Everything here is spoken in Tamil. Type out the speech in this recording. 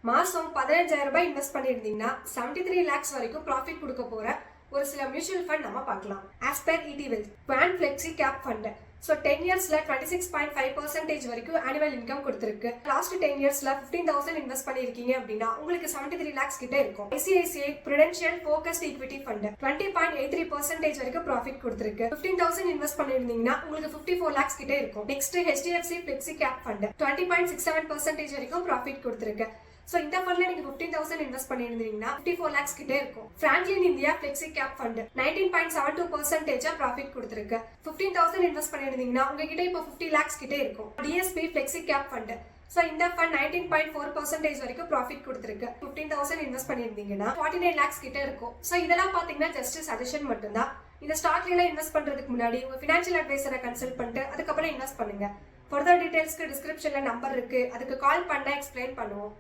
மாசம் 15,000 ரூபாய் இன்வெஸ்ட் பண்ணியிருந்தீங்கன்னா 73 lakhs வரைக்கும் ப்ராஃபிட் கொடுக்க போற ஒரு சில மியூச்சுவல் ஃபண்ட் நம்ம பார்க்கலாம். As per ET Wealth Quant flexi cap fund. So 10 இயர்ஸ்ல 26.5% வரைக்கும் ஆனுவல் இன்கம் கொடுத்துருக்கு. லாஸ்ட் 10 இயர்ஸ்ல 15,000 இன்வெஸ்ட் பண்ணிருக்கீங்க அப்படின்னா உங்களுக்கு 73 lakhs கிட்ட இருக்கும். ICICI Prudential Focused Equity Fund 20.83% வரைக்கும் ப்ராஃபிட் கொடுத்துருக்கு. 15,000 இன்வெஸ்ட் பண்ணிருந்தீங்கன்னா உங்களுக்கு 54 lakhs கிட்ட இருக்கும். Next HDFC Flexi Cap Fund 20.67% வரைக்கும் ப்ராஃபிட் கொடுத்துருக்கு. ஸோ இந்த ஃபண்ட்ல நீங்க 15,000 இன்வெஸ்ட் பண்ணிருந்தீங்கன்னா 54 lakhs கிட்டே இருக்கும். Franklin India Flexi Cap Fund 19.72% profit கொடுத்துருக்கு. 15,000 இன்வெஸ்ட் பண்ணிருந்தீங்கன்னா உங்ககிட்ட இப்போ 50 lakhs கிட்டே இருக்கும். DSP Flexi Cap Fund. So இந்த ஃபண்ட் 19.4% வரைக்கும் ப்ராஃபிட் கொடுத்துருக்கு. 15,000 இன்வெஸ்ட் பண்ணிருந்தீங்கன்னா 49 lakhs கிட்ட இருக்கும். ஸோ இதெல்லாம் பாத்தீங்கன்னா ஜஸ்ட் சஜஷன் மட்டும்தான். இந்த ஸ்டாக்ல எல்லாம் இன்வெஸ்ட் பண்றதுக்கு முன்னாடி உங்க ஃபினான்ஷியல் அட்வைசரை கன்சல்ட் பண்ணிட்டு அதுக்கப்புறம் இன்வெஸ்ட் பண்ணுங்க. ஃபர்தர் டீடைல்ஸ்க்கு டிஸ்கிரிப்ஷன்ல நம்பர் இருக்கு, அதுக்கு கால் பண்ண எக்ஸ்பிளைன் பண்ணுவோம்.